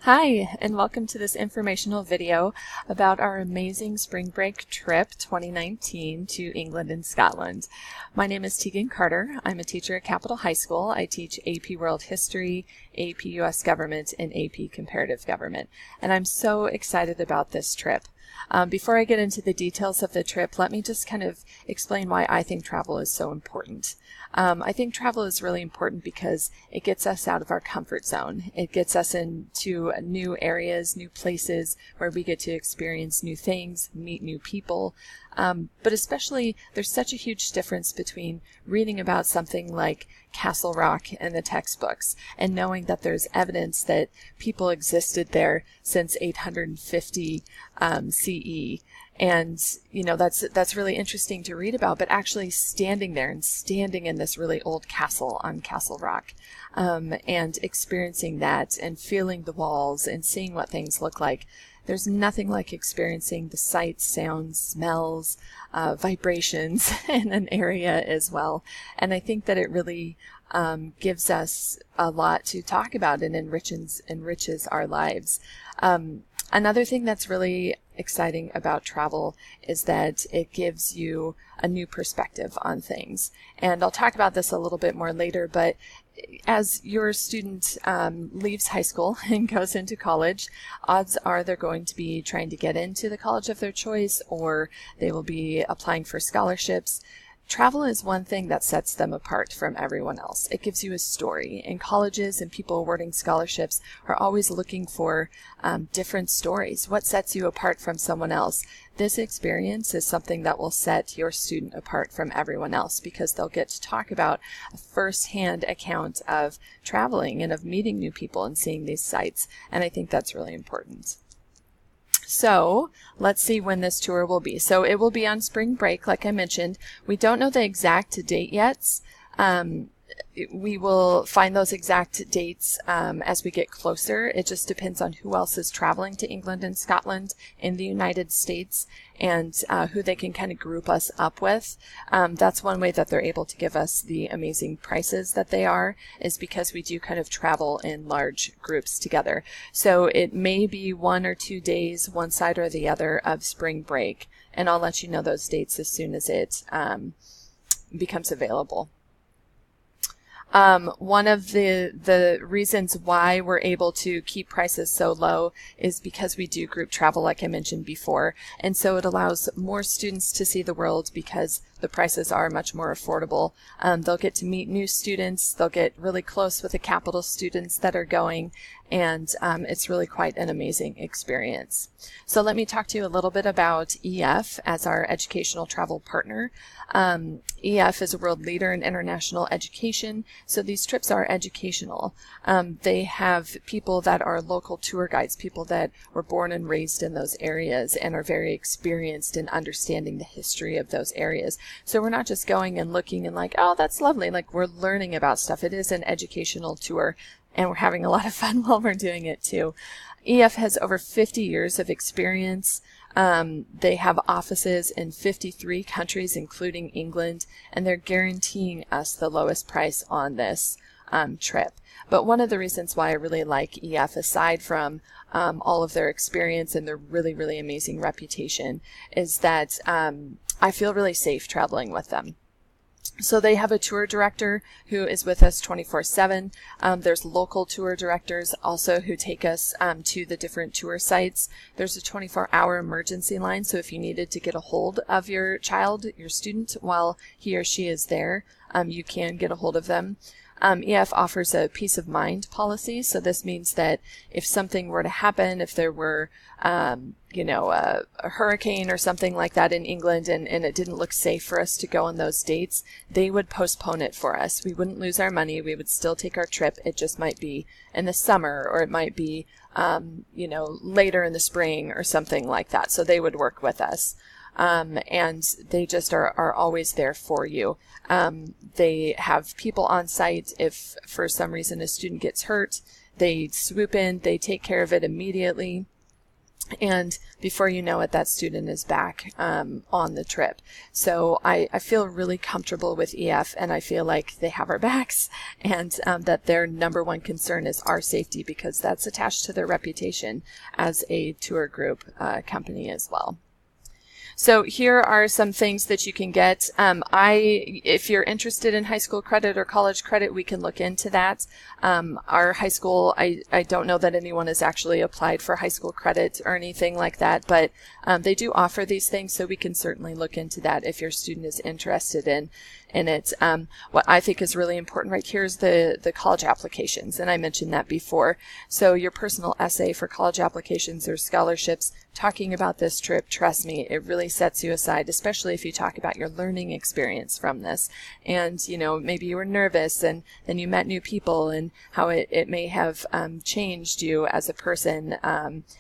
Hi, and welcome to this informational video about our amazing spring break trip 2019 to England and Scotland. My name is Tegan Carter. I'm a teacher at Capital High School. I teach AP World History, AP US Government, and AP Comparative Government. And I'm so excited about this trip. Before I get into the details of the trip, let me just kind of explain why I think travel is so important. I think travel is really important because it gets us out of our comfort zone. It gets us into new areas, new places where we get to experience new things, meet new people. But especially, there's such a huge difference between reading about something like Castle Rock in the textbooks and knowing that there's evidence that people existed there since 850 CE. And, that's really interesting to read about, but actually standing there and standing in this really old castle on Castle Rock, and experiencing that and feeling the walls and seeing what things look like. There's nothing like experiencing the sights, sounds, smells, vibrations in an area as well. And I think that it really gives us a lot to talk about and enriches our lives. Another thing that's really exciting about travel is that it gives you a new perspective on things. And I'll talk about this a little bit more later, but as your student leaves high school and goes into college, odds are they're going to be trying to get into the college of their choice, or they will be applying for scholarships. Travel is one thing that sets them apart from everyone else. It gives you a story, and colleges and people awarding scholarships are always looking for different stories. What sets you apart from someone else? This experience is something that will set your student apart from everyone else because they'll get to talk about a first-hand account of traveling and of meeting new people and seeing these sights, and I think that's really important. So let's see when this tour will be. So it will be on spring break, like I mentioned. We don't know the exact date yet. We will find those exact dates as we get closer. It just depends on who else is traveling to England and Scotland in the United States and who they can kind of group us up with. That's one way that they're able to give us the amazing prices that they are, is because we do kind of travel in large groups together. So it may be 1 or 2 days, one side or the other of spring break, and I'll let you know those dates as soon as it becomes available. One of the reasons why we're able to keep prices so low is because we do group travel, like I mentioned before. And so it allows more students to see the world because the prices are much more affordable. They'll get to meet new students. They'll get really close with the Capital students that are going. And it's really quite an amazing experience. So let me talk to you a little bit about EF as our educational travel partner. EF is a world leader in international education, so these trips are educational. They have people that are local tour guides, people that were born and raised in those areas and are very experienced in understanding the history of those areas. So we're not just going and looking and like, oh, that's lovely. Like, we're learning about stuff. It is an educational tour, and we're having a lot of fun while we're doing it too. EF has over 50 years of experience. They have offices in 53 countries, including England, and they're guaranteeing us the lowest price on this trip. But one of the reasons why I really like EF, aside from all of their experience and their really, really amazing reputation, is that I feel really safe traveling with them. So they have a tour director who is with us 24/7. There's local tour directors also who take us to the different tour sites. There's a 24-hour emergency line, so if you needed to get a hold of your child, your student, while he or she is there, you can get a hold of them. EF offers a peace of mind policy, so this means that if something were to happen, if there were a hurricane or something like that in England and it didn't look safe for us to go on those dates, they would postpone it for us. We wouldn't lose our money. We would still take our trip. It just might be in the summer, or it might be, later in the spring or something like that. So they would work with us. And they just are always there for you. They have people on site. If for some reason a student gets hurt, they swoop in, they take care of it immediately. And before you know it, that student is back on the trip. So I feel really comfortable with EF, and I feel like they have our backs, and that their number one concern is our safety, because that's attached to their reputation as a tour group company as well. So here are some things that you can get. If you're interested in high school credit or college credit, we can look into that. Our high school, I don't know that anyone has actually applied for high school credit or anything like that, but they do offer these things, so we can certainly look into that if your student is interested in it. What I think is really important right here is the college applications, and I mentioned that before. So your personal essay for college applications or scholarships talking about this trip, trust me, it really sets you aside, especially if you talk about your learning experience from this. And, you know, maybe you were nervous and then you met new people, and how it may have changed you as a person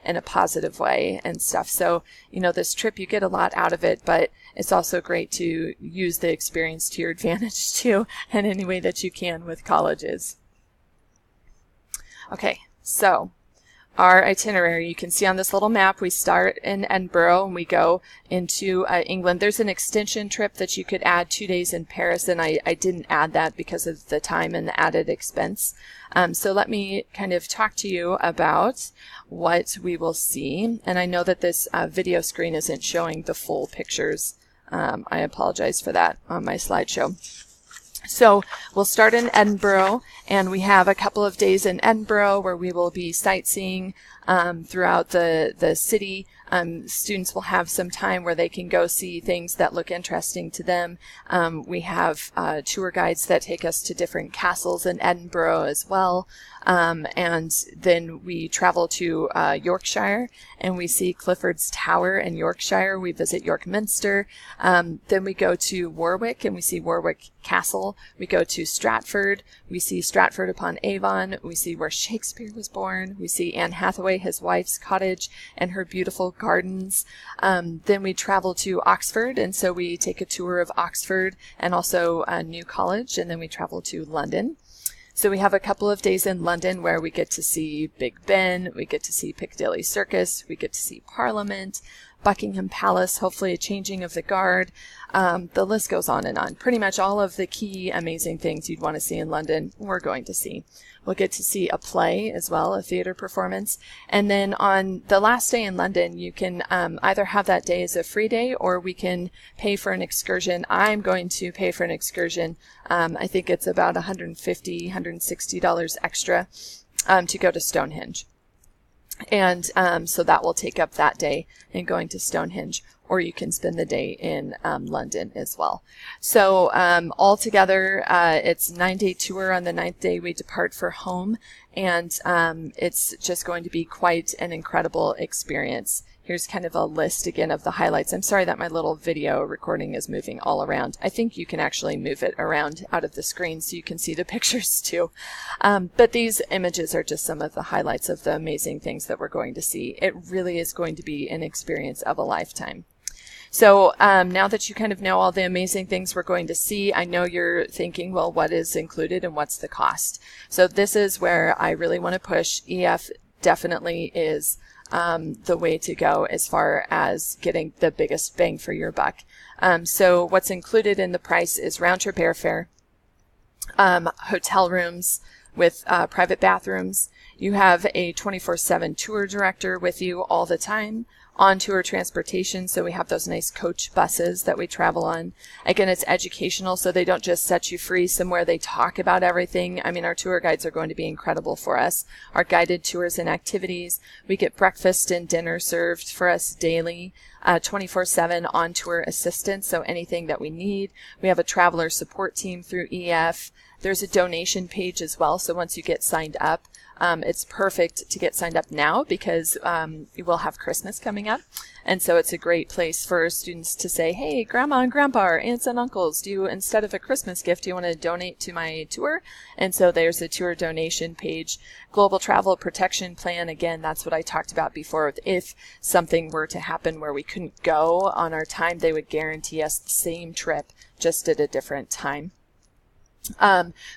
in a positive way and stuff. So, you know, this trip, you get a lot out of it, but it's also great to use the experience to your advantage too, in any way that you can with colleges. Okay, so our itinerary, you can see on this little map, we start in Edinburgh and we go into England. There's an extension trip that you could add 2 days in Paris, and I didn't add that because of the time and the added expense. So let me kind of talk to you about what we will see. And I know that this video screen isn't showing the full pictures. I apologize for that on my slideshow. So we'll start in Edinburgh, and we have a couple of days in Edinburgh where we will be sightseeing throughout the city. Students will have some time where they can go see things that look interesting to them. We have tour guides that take us to different castles in Edinburgh as well. And then we travel to Yorkshire, and we see Clifford's Tower in Yorkshire. We visit York Minster. Then we go to Warwick, and we see Warwick Castle. We go to Stratford. We see Stratford upon Avon. We see where Shakespeare was born. We see Anne Hathaway, his wife's cottage, and her beautiful gardens. Then we travel to Oxford, and so we take a tour of Oxford and also New College, and then we travel to London. So we have a couple of days in London where we get to see Big Ben, we get to see Piccadilly Circus, we get to see Parliament, Buckingham Palace, hopefully a changing of the guard. The list goes on and on. Pretty much all of the key amazing things you'd want to see in London, we're going to see. We'll get to see a play as well, a theater performance. And then on the last day in London, you can either have that day as a free day, or we can pay for an excursion. I'm going to pay for an excursion. I think it's about $150, $160 extra to go to Stonehenge. And so that will take up that day in going to Stonehenge, or you can spend the day in London as well. So altogether, it's a 9-day tour. On the 9th day, we depart for home, and it's just going to be quite an incredible experience. Here's kind of a list again of the highlights. I'm sorry that my little video recording is moving all around. I think you can actually move it around out of the screen so you can see the pictures too. But these images are just some of the highlights of the amazing things that we're going to see. It really is going to be an experience of a lifetime. So now that you kind of know all the amazing things we're going to see, I know you're thinking, well, what is included and what's the cost? So this is where I really want to push. EF definitely is the way to go as far as getting the biggest bang for your buck. So what's included in the price is round-trip airfare, hotel rooms with private bathrooms. You have a 24/7 tour director with you all the time. On-tour transportation, so we have those nice coach buses that we travel on. Again, it's educational, so they don't just set you free somewhere. They talk about everything. I mean, our tour guides are going to be incredible for us. Our guided tours and activities. We get breakfast and dinner served for us daily. 24/7 on-tour assistance, so anything that we need. We have a traveler support team through EF. There's a donation page as well, so once you get signed up, it's perfect to get signed up now because you will have Christmas coming up. And so it's a great place for students to say, hey, Grandma and Grandpa, or aunts and uncles, do you, instead of a Christmas gift, do you want to donate to my tour? And so there's a tour donation page. Global Travel Protection Plan, again, that's what I talked about before. If something were to happen where we couldn't go on our time, they would guarantee us the same trip, just at a different time.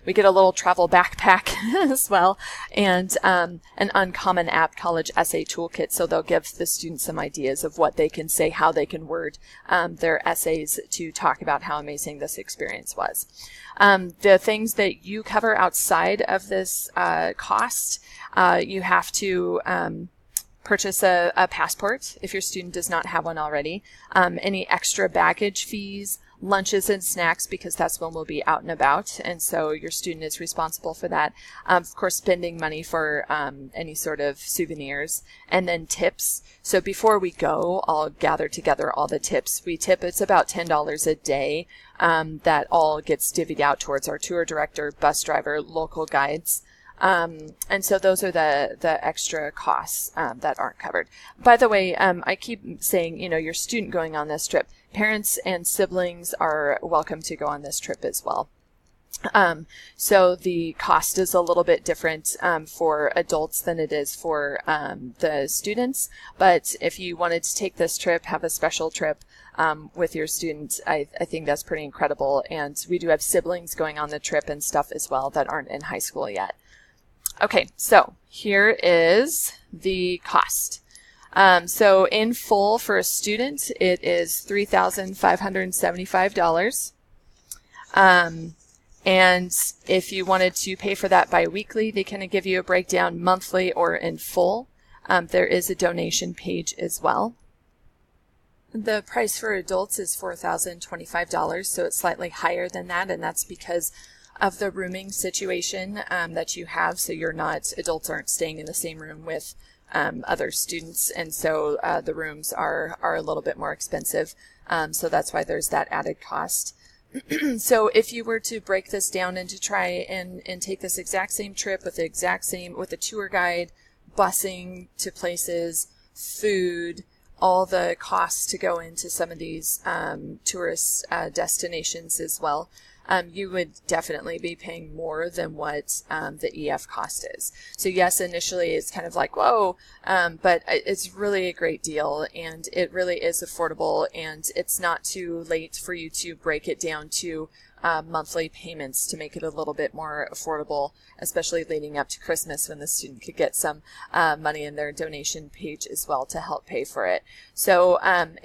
We get a little travel backpack as well, and an Uncommon Apt College Essay Toolkit. So they'll give the students some ideas of what they can say, how they can word their essays to talk about how amazing this experience was. The things that you cover outside of this cost, you have to purchase a passport if your student does not have one already. Any extra baggage fees, lunches and snacks, because that's when we'll be out and about, and so your student is responsible for that. Of course, spending money for any sort of souvenirs, and then tips. So before we go, I'll gather together all the tips. We tip, it's about $10 a day. That all gets divvied out towards our tour director, bus driver, local guides. And so those are the extra costs that aren't covered. By the way, I keep saying, your student going on this trip, parents and siblings are welcome to go on this trip as well. So the cost is a little bit different for adults than it is for the students. But if you wanted to take this trip, have a special trip with your students, I think that's pretty incredible. And we do have siblings going on the trip and stuff as well that aren't in high school yet. Okay, so here is the cost. So in full for a student, it is $3,575. And if you wanted to pay for that biweekly, they can give you a breakdown monthly or in full. There is a donation page as well. The price for adults is $4,025, so it's slightly higher than that, and that's because of the rooming situation that you have. So adults aren't staying in the same room with other students, and so the rooms are a little bit more expensive. So that's why there's that added cost. So if you were to break this down and to try and take this exact same trip with with a tour guide, busing to places, food, all the costs to go into some of these tourist destinations as well, you would definitely be paying more than what the EF cost is. So yes, initially it's kind of like, whoa, but it's really a great deal, and it really is affordable, and it's not too late for you to break it down to monthly payments to make it a little bit more affordable, especially leading up to Christmas when the student could get some money in their donation page as well to help pay for it. So I've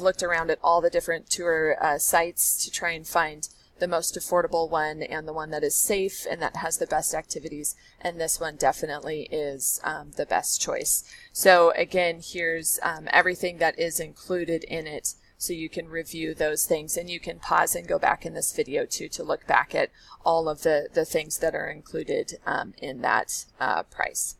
looked around at all the different tour sites to try and find the most affordable one and the one that is safe and that has the best activities, and this one definitely is the best choice. So again, here's everything that is included in it, so you can review those things, and you can pause and go back in this video too to look back at all of the things that are included in that price.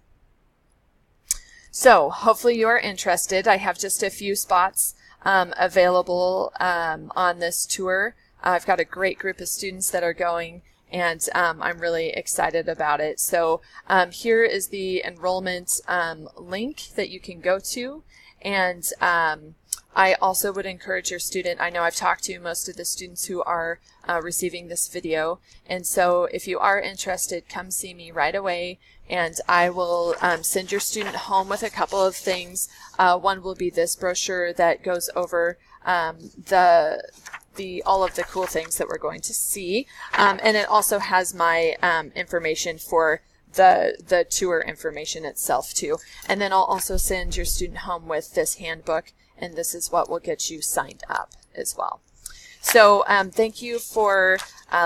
So hopefully you are interested. I have just a few spots available on this tour. I've got a great group of students that are going, and I'm really excited about it. So here is the enrollment link that you can go to, and I also would encourage your student, I know I've talked to most of the students who are receiving this video, and so if you are interested, come see me right away, and I will send your student home with a couple of things. One will be this brochure that goes over all of the cool things that we're going to see, and it also has my information for the tour information itself too. And then I'll also send your student home with this handbook, and this is what will get you signed up as well. So thank you for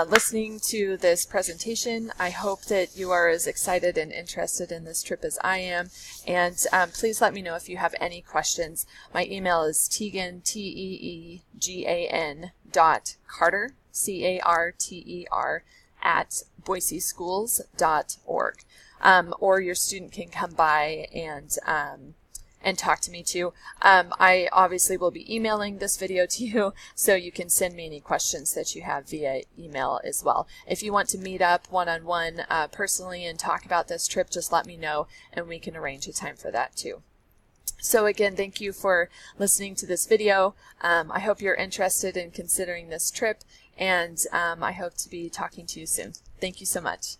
listening to this presentation. I hope that you are as excited and interested in this trip as I am, and please let me know if you have any questions. My email is Teegan, TEEGAN .Carter, CARTER @boiseschools.org. Or your student can come by and talk to me too. I obviously will be emailing this video to you, so you can send me any questions that you have via email as well. If you want to meet up one-on-one personally and talk about this trip, just let me know and we can arrange a time for that too. So again, thank you for listening to this video. I hope you're interested in considering this trip, and I hope to be talking to you soon. Thank you so much.